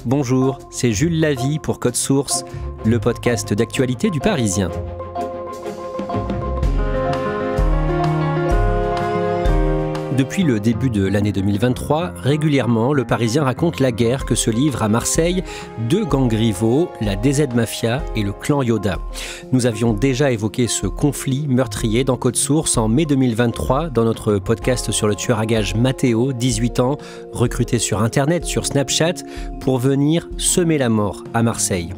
Bonjour, c'est Jules Lavie pour Code Source, le podcast d'actualité du Parisien. Depuis le début de l'année 2023, régulièrement, le Parisien raconte la guerre que se livrent à Marseille deux gangs rivaux, la DZ Mafia et le clan Yoda. Nous avions déjà évoqué ce conflit meurtrier dans Code Source en mai 2023 dans notre podcast sur le tueur à gages Matteo, 18 ans, recruté sur Internet, sur Snapchat, pour venir semer la mort à Marseille.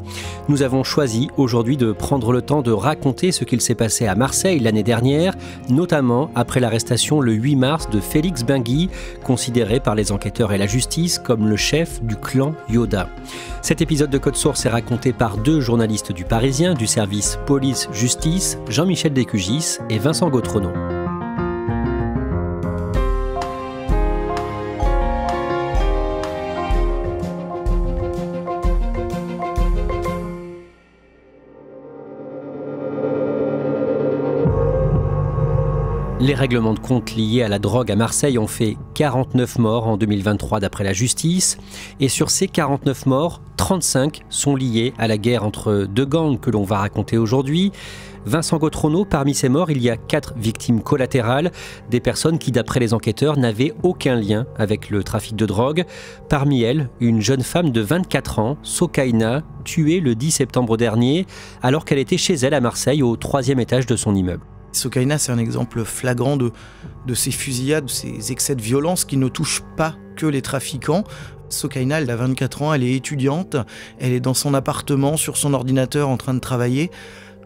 Nous avons choisi aujourd'hui de prendre le temps de raconter ce qu'il s'est passé à Marseille l'année dernière, notamment après l'arrestation le 8 mars de Félix Benguy, considéré par les enquêteurs et la justice comme le chef du clan Yoda. Cet épisode de Code Source est raconté par deux journalistes du Parisien du service police-justice, Jean-Michel Descugis et Vincent Gautrono. Les règlements de compte liés à la drogue à Marseille ont fait 49 morts en 2023 d'après la justice. Et sur ces 49 morts, 35 sont liés à la guerre entre deux gangs que l'on va raconter aujourd'hui. Vincent Gautrono, parmi ces morts, il y a 4 victimes collatérales, des personnes qui, d'après les enquêteurs, n'avaient aucun lien avec le trafic de drogue. Parmi elles, une jeune femme de 24 ans, Sokaina, tuée le 10 septembre dernier, alors qu'elle était chez elle à Marseille, au 3e étage de son immeuble. Sokaina, c'est un exemple flagrant de ces fusillades, de ces excès de violence qui ne touchent pas que les trafiquants. Sokaina, elle a 24 ans, elle est étudiante, elle est dans son appartement, sur son ordinateur, en train de travailler,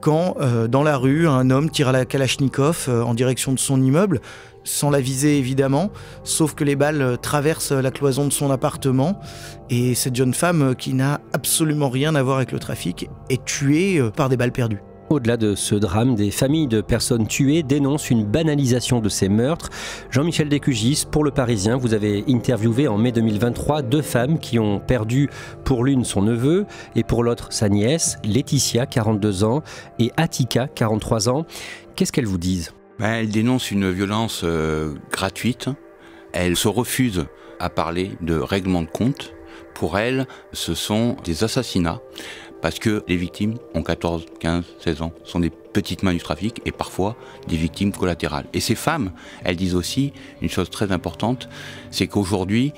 quand, dans la rue, un homme tire à la Kalachnikov en direction de son immeuble, sans la viser évidemment, sauf que les balles traversent la cloison de son appartement, et cette jeune femme, qui n'a absolument rien à voir avec le trafic, est tuée par des balles perdues. Au-delà de ce drame, des familles de personnes tuées dénoncent une banalisation de ces meurtres. Jean-Michel Descugis, pour Le Parisien, vous avez interviewé en mai 2023 deux femmes qui ont perdu pour l'une son neveu et pour l'autre sa nièce, Laetitia, 42 ans, et Attika, 43 ans. Qu'est-ce qu'elles vous disent ? Elles dénoncent une violence gratuite. Elles se refusent à parler de règlement de compte. Pour elles, ce sont des assassinats. Parce que les victimes ont 14, 15, 16 ans, sont des petites mains du trafic et parfois des victimes collatérales. Et ces femmes, elles disent aussi une chose très importante, c'est qu'aujourd'hui,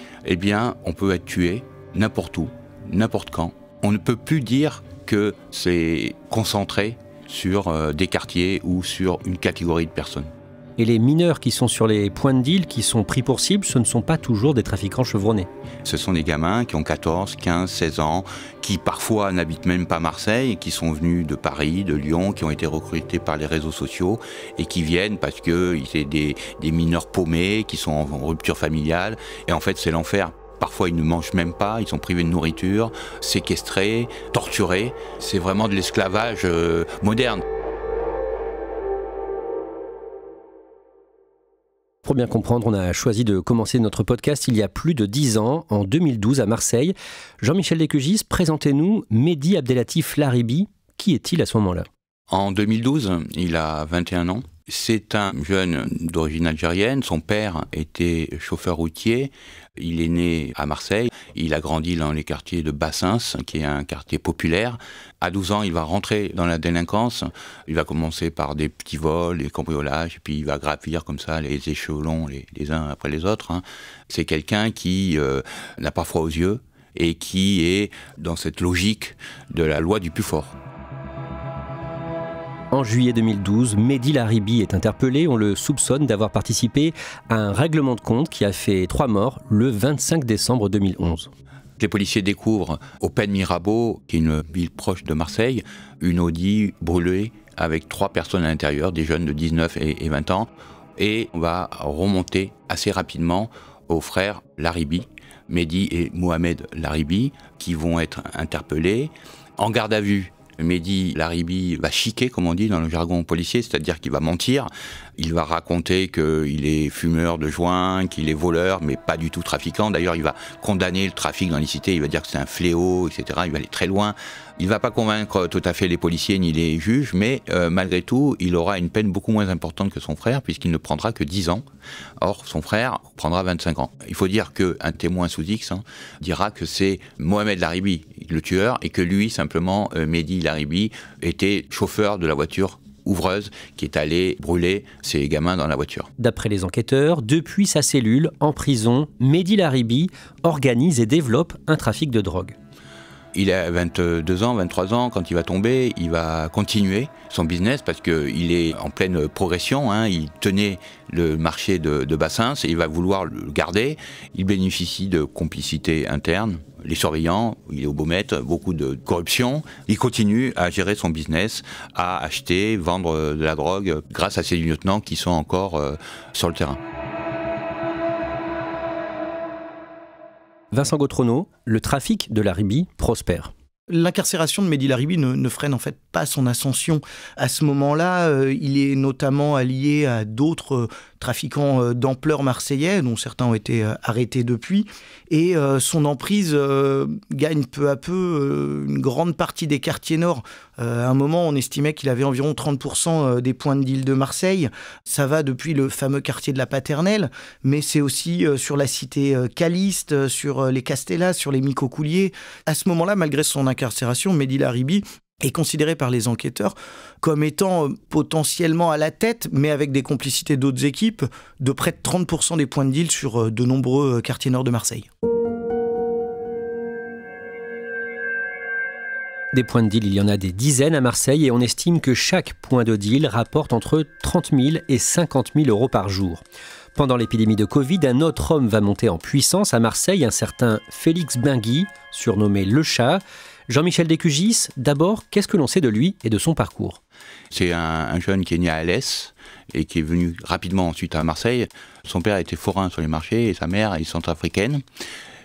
on peut être tué n'importe où, n'importe quand. On ne peut plus dire que c'est concentré sur des quartiers ou sur une catégorie de personnes. Et les mineurs qui sont sur les points de deal, qui sont pris pour cible, ce ne sont pas toujours des trafiquants chevronnés. Ce sont des gamins qui ont 14, 15, 16 ans, qui parfois n'habitent même pas Marseille, qui sont venus de Paris, de Lyon, qui ont été recrutés par les réseaux sociaux et qui viennent parce que c'est des mineurs paumés, qui sont en rupture familiale. Et en fait, c'est l'enfer. Parfois, ils ne mangent même pas, ils sont privés de nourriture, séquestrés, torturés. C'est vraiment de l'esclavage moderne. Pour bien comprendre, on a choisi de commencer notre podcast il y a plus de 10 ans, en 2012 à Marseille. Jean-Michel Descugis, présentez-nous Mehdi Abdellatif Laribi. Qui est-il à ce moment-là ? En 2012, il a 21 ans. C'est un jeune d'origine algérienne. Son père était chauffeur routier. Il est né à Marseille. Il a grandi dans les quartiers de Bassins, qui est un quartier populaire. À 12 ans, il va rentrer dans la délinquance. Il va commencer par des petits vols, des cambriolages, et puis il va gravir comme ça les échelons les uns après les autres. C'est quelqu'un qui n'a pas froid aux yeux et qui est dans cette logique de la loi du plus fort. En juillet 2012, Mehdi Laribi est interpellé. On le soupçonne d'avoir participé à un règlement de compte qui a fait 3 morts le 25 décembre 2011. Les policiers découvrent au Pen Mirabeau, qui est une ville proche de Marseille, une Audi brûlée avec 3 personnes à l'intérieur, des jeunes de 19 et 20 ans. Et on va remonter assez rapidement aux frères Laribi, Mehdi et Mohamed Laribi, qui vont être interpellés. En garde à vue, Mehdi Laribi va chiquer, comme on dit dans le jargon policier, c'est-à-dire qu'il va mentir. Il va raconter qu'il est fumeur de joint, qu'il est voleur, mais pas du tout trafiquant. D'ailleurs, il va condamner le trafic dans les cités, il va dire que c'est un fléau, etc. Il va aller très loin. Il ne va pas convaincre tout à fait les policiers ni les juges, mais malgré tout, il aura une peine beaucoup moins importante que son frère, puisqu'il ne prendra que 10 ans. Or, son frère prendra 25 ans. Il faut dire qu'un témoin sous X dira que c'est Mohamed Laribi, le tueur, et que lui, simplement, Mehdi Laribi, était chauffeur de la voiture ouvreuse qui est allée brûler ses gamins dans la voiture. D'après les enquêteurs, depuis sa cellule, en prison, Mehdi Laribi organise et développe un trafic de drogue. Il a 22 ans, 23 ans, quand il va tomber, il va continuer son business parce qu'il est en pleine progression. Il tenait le marché de Bassins et il va vouloir le garder. Il bénéficie de complicité interne. Les surveillants, il est au Beaumet, beaucoup de corruption. Il continue à gérer son business, à acheter, vendre de la drogue grâce à ses lieutenants qui sont encore sur le terrain. Vincent Gautrono, le trafic de Laribi prospère. L'incarcération de Mehdi Laribi ne freine en fait pas son ascension. À ce moment-là, il est notamment allié à d'autres trafiquants d'ampleur marseillais, dont certains ont été arrêtés depuis. Et son emprise gagne peu à peu une grande partie des quartiers nord. À un moment, on estimait qu'il avait environ 30% des points de deal de Marseille. Ça va depuis le fameux quartier de la Paternelle, mais c'est aussi sur la cité Caliste, sur les Castellas, sur les Micocouliers. À ce moment-là, malgré son incarcération, Mehdi Laribi est considéré par les enquêteurs comme étant potentiellement à la tête, mais avec des complicités d'autres équipes, de près de 30% des points de deal sur de nombreux quartiers nord de Marseille. Des points de deal, il y en a des dizaines à Marseille et on estime que chaque point de deal rapporte entre 30 000 et 50 000 euros par jour. Pendant l'épidémie de Covid, un autre homme va monter en puissance à Marseille, un certain Félix Benguy, surnommé Le Chat. Jean-Michel Descugis, d'abord, qu'est-ce que l'on sait de lui et de son parcours ? C'est un jeune qui est né à Alès et qui est venu rapidement ensuite à Marseille. Son père était forain sur les marchés et sa mère est centrafricaine.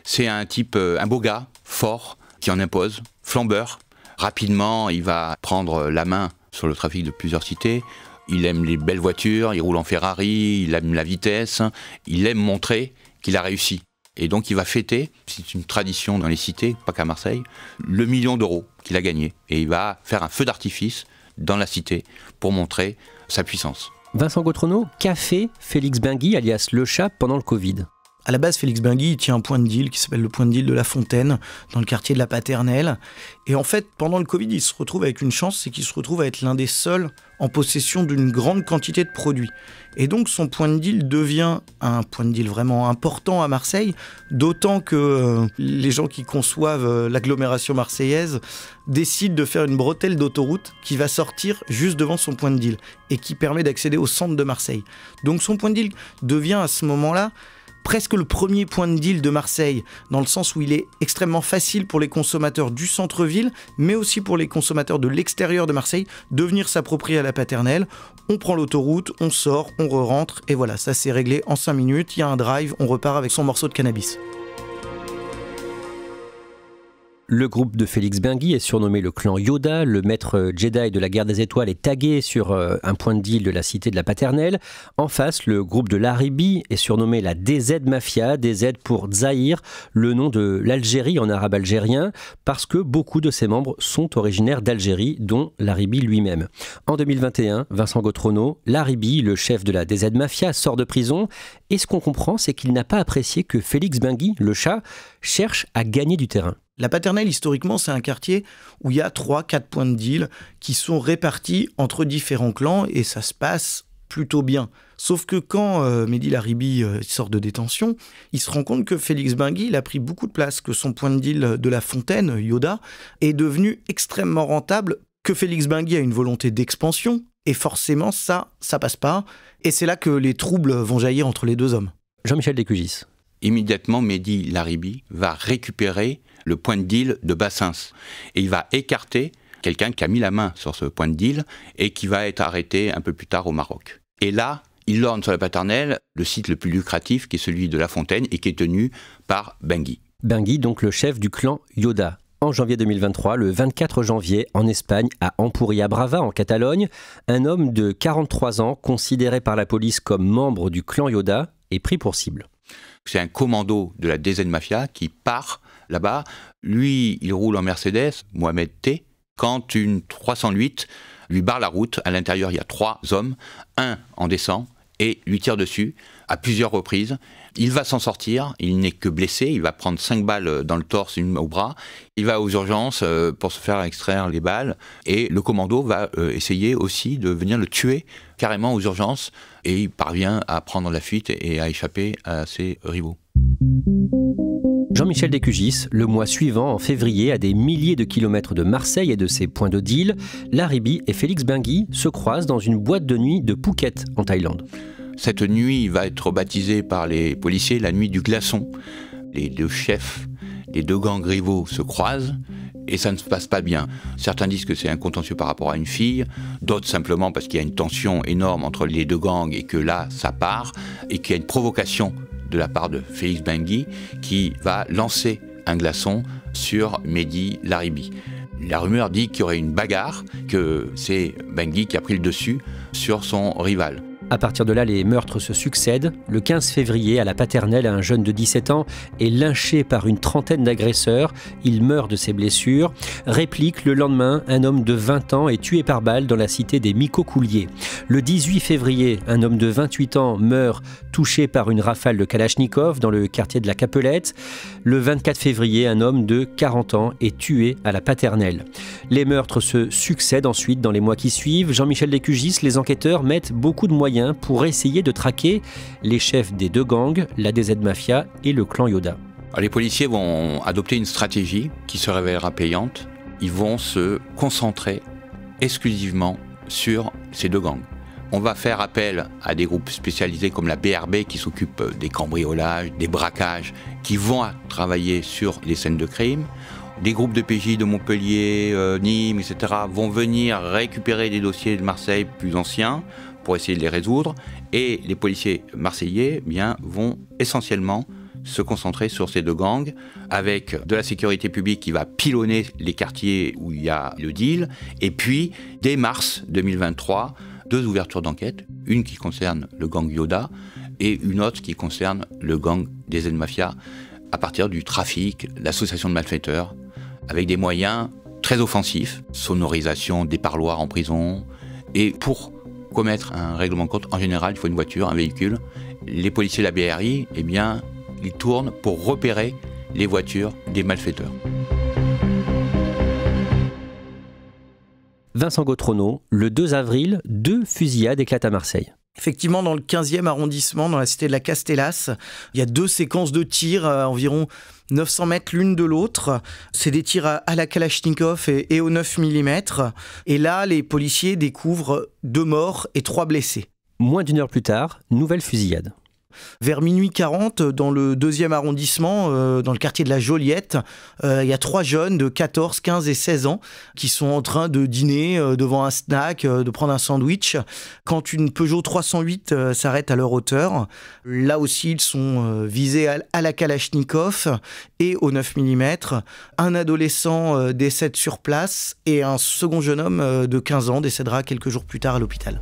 C'est un type, un beau gars, fort, qui en impose, flambeur. Rapidement, il va prendre la main sur le trafic de plusieurs cités. Il aime les belles voitures, il roule en Ferrari, il aime la vitesse, il aime montrer qu'il a réussi. Et donc il va fêter, c'est une tradition dans les cités, pas qu'à Marseille, le 1 million d'euros qu'il a gagné. Et il va faire un feu d'artifice dans la cité pour montrer sa puissance. Vincent Gautrono, qu'a fait Félix Benguy, alias Le Chat, pendant le Covid ? À la base, Félix Benguy il tient un point de deal qui s'appelle le point de deal de la Fontaine, dans le quartier de la Paternelle. Et en fait, pendant le Covid, il se retrouve avec une chance, c'est qu'il se retrouve à être l'un des seuls en possession d'une grande quantité de produits. Et donc, son point de deal devient un point de deal vraiment important à Marseille, d'autant que les gens qui conçoivent l'agglomération marseillaise décident de faire une bretelle d'autoroute qui va sortir juste devant son point de deal et qui permet d'accéder au centre de Marseille. Donc, son point de deal devient à ce moment-là presque le premier point de deal de Marseille, dans le sens où il est extrêmement facile pour les consommateurs du centre-ville, mais aussi pour les consommateurs de l'extérieur de Marseille, de venir s'approprier à la Paternelle. On prend l'autoroute, on sort, on re-rentre, et voilà, ça c'est réglé en 5 minutes, il y a un drive, on repart avec son morceau de cannabis. Le groupe de Félix Benguy est surnommé le clan Yoda. Le maître Jedi de la guerre des étoiles est tagué sur un point de deal de la cité de la Paternelle. En face, le groupe de Laribi est surnommé la DZ Mafia, DZ pour Zahir, le nom de l'Algérie en arabe algérien, parce que beaucoup de ses membres sont originaires d'Algérie, dont Laribi lui-même. En 2021, Vincent Gautrono, Laribi, le chef de la DZ Mafia, sort de prison. Et ce qu'on comprend, c'est qu'il n'a pas apprécié que Félix Benguy, le chat, cherche à gagner du terrain. La Paternelle, historiquement, c'est un quartier où il y a 3-4 points de deal qui sont répartis entre différents clans et ça se passe plutôt bien. Sauf que quand Mehdi Laribi sort de détention, il se rend compte que Félix Benguy il a pris beaucoup de place, que son point de deal de la Fontaine, Yoda, est devenu extrêmement rentable, que Félix Benguy a une volonté d'expansion et forcément ça passe pas. Et c'est là que les troubles vont jaillir entre les deux hommes. Jean-Michel Descugis. Immédiatement, Mehdi Laribi va récupérer le point de deal de Bassins. Et il va écarter quelqu'un qui a mis la main sur ce point de deal et qui va être arrêté un peu plus tard au Maroc. Et là, il lorne sur la Paternelle le site le plus lucratif qui est celui de La Fontaine et qui est tenu par Benguy. Benguy, donc le chef du clan Yoda. En janvier 2023, le 24 janvier, en Espagne, à Empuriabrava, en Catalogne, un homme de 43 ans, considéré par la police comme membre du clan Yoda, est pris pour cible. C'est un commando de la DZ Mafia qui part là-bas. Lui, il roule en Mercedes, Mohamed T, quand une 308 lui barre la route. À l'intérieur, il y a 3 hommes. Un en descend et lui tire dessus à plusieurs reprises. Il va s'en sortir, il n'est que blessé, il va prendre 5 balles dans le torse, une au bras. Il va aux urgences pour se faire extraire les balles et le commando va essayer aussi de venir le tuer carrément aux urgences et il parvient à prendre la fuite et à échapper à ses rivaux. Jean-Michel Descugis, le mois suivant, en février, à des milliers de kilomètres de Marseille et de ses points de deal, Laribi et Félix Benguy se croisent dans une boîte de nuit de Phuket, en Thaïlande. Cette nuit va être baptisée par les policiers la nuit du glaçon. Les 2 chefs, les 2 gangs rivaux se croisent et ça ne se passe pas bien. Certains disent que c'est un contentieux par rapport à une fille, d'autres simplement parce qu'il y a une tension énorme entre les 2 gangs et que là, ça part et qu'il y a une provocation de la part de Félix Benguy qui va lancer un glaçon sur Mehdi Laribi. La rumeur dit qu'il y aurait une bagarre, que c'est Benguy qui a pris le dessus sur son rival. À partir de là, les meurtres se succèdent. Le 15 février, à la Paternelle, un jeune de 17 ans est lynché par une trentaine d'agresseurs. Il meurt de ses blessures. Réplique, le lendemain, un homme de 20 ans est tué par balle dans la cité des Micocouliers. Le 18 février, un homme de 28 ans meurt touché par une rafale de Kalachnikov dans le quartier de la Capelette. Le 24 février, un homme de 40 ans est tué à la Paternelle. Les meurtres se succèdent ensuite dans les mois qui suivent. Jean-Michel Descugis, les enquêteurs mettent beaucoup de moyens pour essayer de traquer les chefs des 2 gangs, la DZ Mafia et le clan Yoda. Alors, les policiers vont adopter une stratégie qui se révélera payante. Ils vont se concentrer exclusivement sur ces 2 gangs. On va faire appel à des groupes spécialisés comme la BRB qui s'occupent des cambriolages, des braquages, qui vont travailler sur les scènes de crime. Des groupes de PJ de Montpellier, Nîmes, etc. vont venir récupérer des dossiers de Marseille plus anciens pour essayer de les résoudre. Et les policiers marseillais vont essentiellement se concentrer sur ces 2 gangs, avec de la sécurité publique qui va pilonner les quartiers où il y a le deal. Et puis, dès mars 2023, 2 ouvertures d'enquête, une qui concerne le gang Yoda et une autre qui concerne le gang DZ Mafia, à partir du trafic, l'association de malfaiteurs, avec des moyens très offensifs, sonorisation des parloirs en prison. Et pour commettre un règlement de compte, en général, il faut une voiture, un véhicule. Les policiers de la BRI, ils tournent pour repérer les voitures des malfaiteurs. Vincent Gautrono, le 2 avril, 2 fusillades éclatent à Marseille. Effectivement, dans le 15e arrondissement, dans la cité de la Castellas, il y a 2 séquences de tirs à environ 900 mètres l'une de l'autre. C'est des tirs à la Kalachnikov et au 9 mm. Et là, les policiers découvrent 2 morts et 3 blessés. Moins d'1 heure plus tard, nouvelle fusillade. Vers minuit 40, dans le 2e arrondissement, dans le quartier de la Joliette, il y a 3 jeunes de 14, 15 et 16 ans qui sont en train de dîner devant un snack, de prendre un sandwich, quand une Peugeot 308 s'arrête à leur hauteur. Là aussi, ils sont visés à la Kalachnikov et au 9 mm. Un adolescent décède sur place et un second jeune homme de 15 ans décédera quelques jours plus tard à l'hôpital.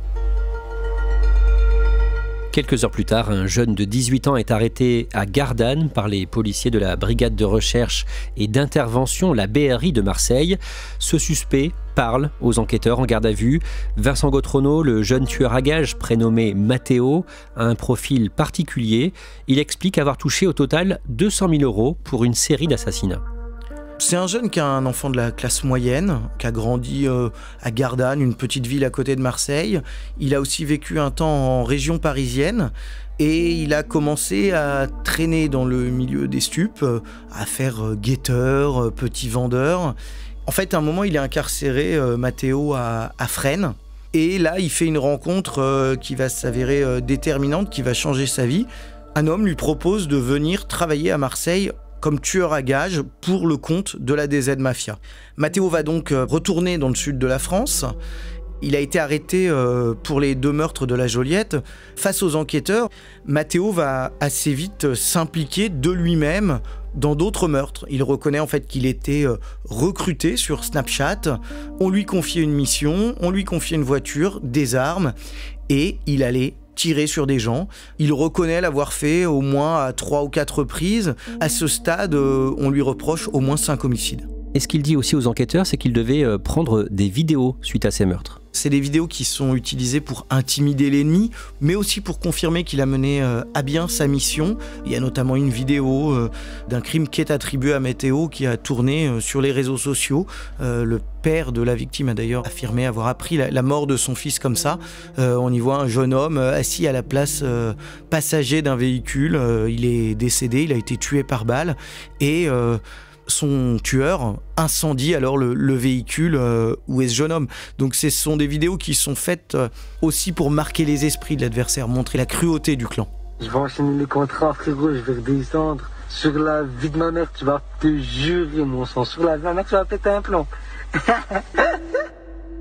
Quelques heures plus tard, un jeune de 18 ans est arrêté à Gardanne par les policiers de la brigade de recherche et d'intervention, la BRI de Marseille. Ce suspect parle aux enquêteurs en garde à vue. Vincent Gautrono, le jeune tueur à gages prénommé Matteo, a un profil particulier. Il explique avoir touché au total 200 000 € pour une série d'assassinats. C'est un jeune qui a un enfant de la classe moyenne, qui a grandi à Gardanne, une petite ville à côté de Marseille. Il a aussi vécu un temps en région parisienne et il a commencé à traîner dans le milieu des stupes, à faire guetteur, petit vendeur. En fait, à un moment, il est incarcéré, Matteo, à Fresnes. Et là, il fait une rencontre qui va s'avérer déterminante, qui va changer sa vie. Un homme lui propose de venir travailler à Marseille comme tueur à gages pour le compte de la DZ Mafia. Matteo va donc retourner dans le sud de la France Il a été arrêté pour les 2 meurtres de la Joliette. Face aux enquêteurs, Matteo va assez vite s'impliquer de lui-même dans d'autres meurtres. Il reconnaît en fait qu'il était recruté sur Snapchat. On lui confiait une mission, on lui confiait une voiture, des armes, et il allait tirer sur des gens. Il reconnaît l'avoir fait au moins à 3 ou 4 reprises. À ce stade, on lui reproche au moins 5 homicides. Et ce qu'il dit aussi aux enquêteurs, c'est qu'il devait prendre des vidéos suite à ces meurtres. C'est des vidéos qui sont utilisées pour intimider l'ennemi, mais aussi pour confirmer qu'il a mené à bien sa mission. Il y a notamment une vidéo d'un crime qui est attribué à Matteo qui a tourné sur les réseaux sociaux. Le père de la victime a d'ailleurs affirmé avoir appris la mort de son fils comme ça. On y voit un jeune homme assis à la place passager d'un véhicule. Il est décédé, il a été tué par balle et son tueur incendie alors le véhicule où est ce jeune homme. Donc ce sont des vidéos qui sont faites aussi pour marquer les esprits de l'adversaire, montrer la cruauté du clan. Je vais enchaîner les contrats, frérot, je vais redescendre. Sur la vie de ma mère, tu vas te jurer, mon sang. Sur la vie de ma mère, tu vas péter un plomb.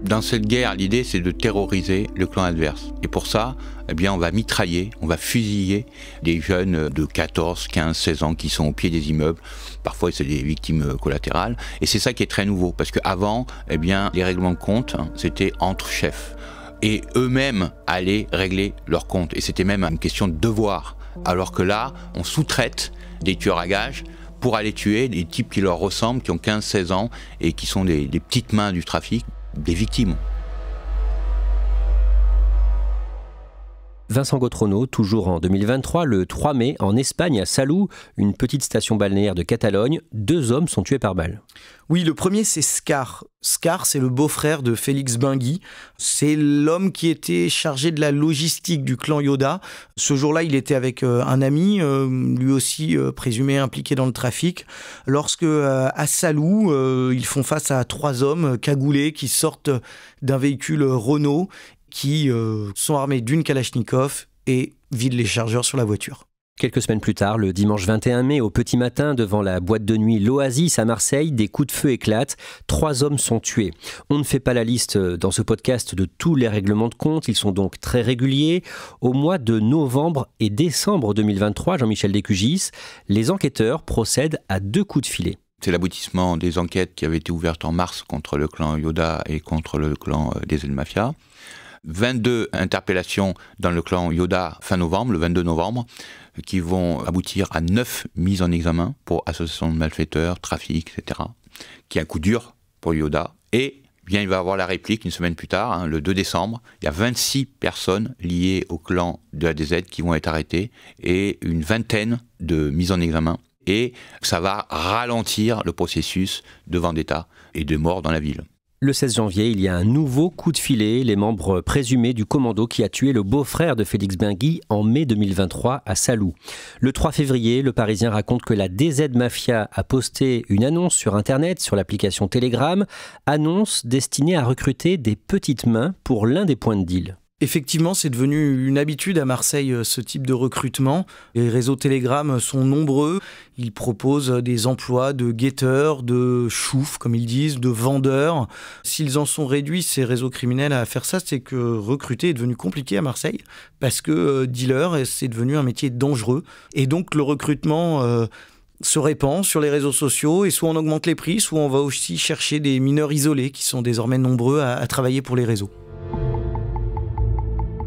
Dans cette guerre, l'idée, c'est de terroriser le clan adverse. Et pour ça, eh bien, on va mitrailler, on va fusiller des jeunes de 14, 15, 16 ans qui sont au pied des immeubles. Parfois, c'est des victimes collatérales. Et c'est ça qui est très nouveau, parce qu'avant, eh bien, les règlements de compte, c'était entre chefs. Et eux-mêmes allaient régler leurs comptes. Et c'était même une question de devoir. Alors que là, on sous-traite des tueurs à gages pour aller tuer des types qui leur ressemblent, qui ont 15, 16 ans et qui sont des petites mains du trafic, des victimes. Vincent Gautrono, toujours en 2023, le 3 mai, en Espagne, à Salou, une petite station balnéaire de Catalogne, 2 hommes sont tués par balle. Oui, le premier, c'est Scar. Scar, c'est le beau-frère de Félix Benguy. C'est l'homme qui était chargé de la logistique du clan Yoda. Ce jour-là, il était avec un ami, lui aussi présumé impliqué dans le trafic. Lorsque, à Salou, ils font face à 3 hommes cagoulés qui sortent d'un véhicule Renault, qui sont armés d'une Kalachnikov et vident les chargeurs sur la voiture. Quelques semaines plus tard, le dimanche 21 mai, au petit matin, devant la boîte de nuit L'Oasis à Marseille, des coups de feu éclatent. 3 hommes sont tués. On ne fait pas la liste dans ce podcast de tous les règlements de compte. Ils sont donc très réguliers. Au mois de novembre et décembre 2023, Jean-Michel Descugis, les enquêteurs procèdent à 2 coups de filet. C'est l'aboutissement des enquêtes qui avaient été ouvertes en mars contre le clan Yoda et contre le clan DZ Mafia. 22 interpellations dans le clan Yoda fin novembre, le 22 novembre, qui vont aboutir à 9 mises en examen pour association de malfaiteurs, trafic, etc. Qui est un coup dur pour Yoda. Et bien, il va avoir la réplique une semaine plus tard, le 2 décembre. Il y a 26 personnes liées au clan de la DZ qui vont être arrêtées et une vingtaine de mises en examen. Et ça va ralentir le processus de vendetta et de mort dans la ville. Le 16 janvier, il y a un nouveau coup de filet, les membres présumés du commando qui a tué le beau-frère de Félix Benguy en mai 2023 à Salou. Le 3 février, le Parisien raconte que la DZ Mafia a posté une annonce sur Internet, sur l'application Telegram, annonce destinée à recruter des petites mains pour l'un des points de deal. Effectivement, c'est devenu une habitude à Marseille, ce type de recrutement. Les réseaux Telegram sont nombreux. Ils proposent des emplois de guetteurs, de choufs, comme ils disent, de vendeurs. S'ils en sont réduits, ces réseaux criminels, à faire ça, c'est que recruter est devenu compliqué à Marseille parce que dealer, c'est devenu un métier dangereux. Et donc, le recrutement se répand sur les réseaux sociaux et soit on augmente les prix, soit on va aussi chercher des mineurs isolés qui sont désormais nombreux à travailler pour les réseaux.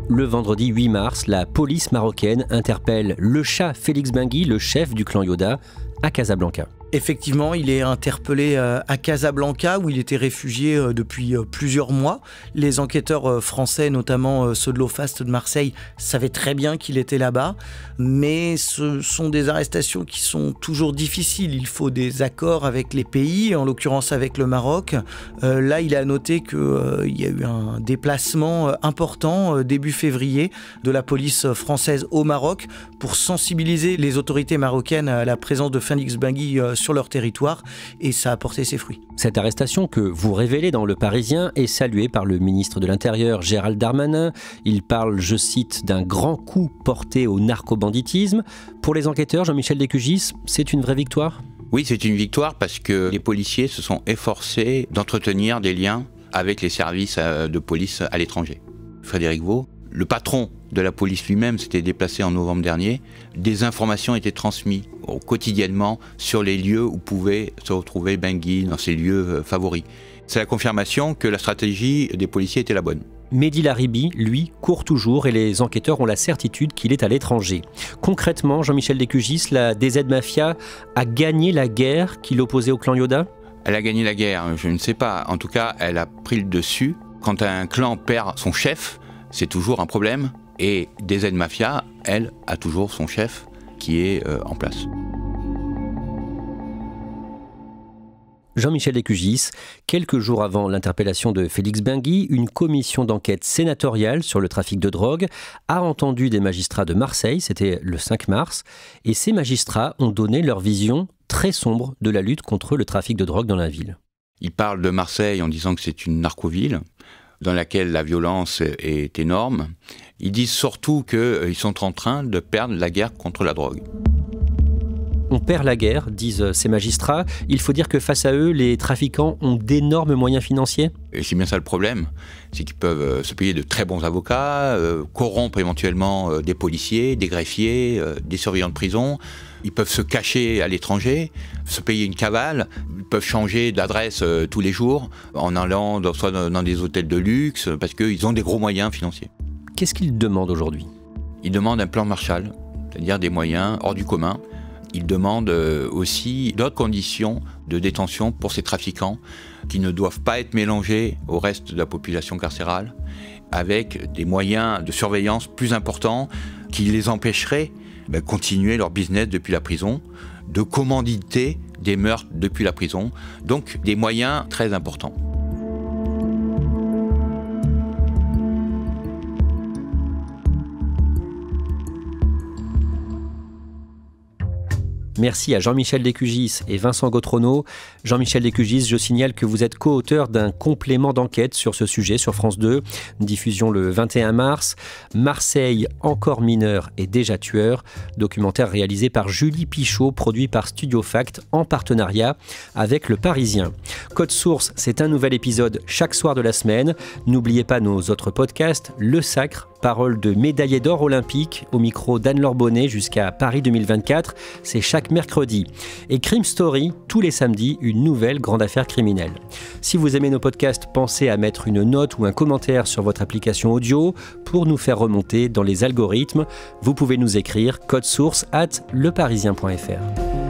Le vendredi 8 mars, la police marocaine interpelle le chat Félix Benguy, le chef du clan Yoda, à Casablanca. Effectivement, il est interpellé à Casablanca où il était réfugié depuis plusieurs mois. Les enquêteurs français, notamment ceux de l'OFAST de Marseille, savaient très bien qu'il était là-bas. Mais ce sont des arrestations qui sont toujours difficiles. Il faut des accords avec les pays, en l'occurrence avec le Maroc. Là, il a noté qu'il y a eu un déplacement important début février de la police française au Maroc pour sensibiliser les autorités marocaines à la présence de Félix Benguy sur leur territoire, et ça a porté ses fruits. Cette arrestation que vous révélez dans Le Parisien est saluée par le ministre de l'Intérieur Gérald Darmanin. Il parle, je cite, d'un grand coup porté au narcobanditisme. Pour les enquêteurs, Jean-Michel Descugis, c'est une vraie victoire ? Oui, c'est une victoire parce que les policiers se sont efforcés d'entretenir des liens avec les services de police à l'étranger. Frédéric Vaux, le patron de la police lui-même, s'était déplacé en novembre dernier. Des informations étaient transmises quotidiennement sur les lieux où pouvait se retrouver Benguy, dans ses lieux favoris. C'est la confirmation que la stratégie des policiers était la bonne. Mehdi Laribi, lui, court toujours et les enquêteurs ont la certitude qu'il est à l'étranger. Concrètement, Jean-Michel Descugis, la DZ Mafia a gagné la guerre qui l'opposait au clan Yoda ? Elle a gagné la guerre, je ne sais pas. En tout cas, elle a pris le dessus. Quand un clan perd son chef, c'est toujours un problème. Et DZ Mafia, elle, a toujours son chef qui est en place. Jean-Michel Descugis, quelques jours avant l'interpellation de Félix Benguy, une commission d'enquête sénatoriale sur le trafic de drogue a entendu des magistrats de Marseille, c'était le 5 mars, et ces magistrats ont donné leur vision très sombre de la lutte contre le trafic de drogue dans la ville. Ils parlent de Marseille en disant que c'est une narcoville, dans laquelle la violence est énorme. Ils disent surtout qu'ils sont en train de perdre la guerre contre la drogue. On perd la guerre, disent ces magistrats. Il faut dire que face à eux, les trafiquants ont d'énormes moyens financiers. Et c'est bien ça le problème, c'est qu'ils peuvent se payer de très bons avocats, corrompre éventuellement des policiers, des greffiers, des surveillants de prison. Ils peuvent se cacher à l'étranger, se payer une cavale, ils peuvent changer d'adresse tous les jours en allant soit dans des hôtels de luxe, parce qu'ils ont des gros moyens financiers. Qu'est-ce qu'ils demandent aujourd'hui ? Ils demandent un plan Marshall, c'est-à-dire des moyens hors du commun. Ils demandent aussi d'autres conditions de détention pour ces trafiquants qui ne doivent pas être mélangés au reste de la population carcérale, avec des moyens de surveillance plus importants qui les empêcheraient de continuer leur business depuis la prison, de commanditer des meurtres depuis la prison, donc des moyens très importants. Merci à Jean-Michel Descugis et Vincent Gautrono. Jean-Michel Descugis, je signale que vous êtes co-auteur d'un complément d'enquête sur ce sujet sur France 2, diffusion le 21 mars. Marseille, encore mineur et déjà tueur, documentaire réalisé par Julie Pichot, produit par Studio Fact en partenariat avec Le Parisien. Code Source, c'est un nouvel épisode chaque soir de la semaine. N'oubliez pas nos autres podcasts, Le Sacre, parole de médaillé d'or olympique, au micro d'Anne-Laure Bonnet jusqu'à Paris 2024. C'est chaque mercredi. Et Crime Story, tous les samedis, une nouvelle grande affaire criminelle. Si vous aimez nos podcasts, pensez à mettre une note ou un commentaire sur votre application audio pour nous faire remonter dans les algorithmes. Vous pouvez nous écrire codesource@leparisien.fr.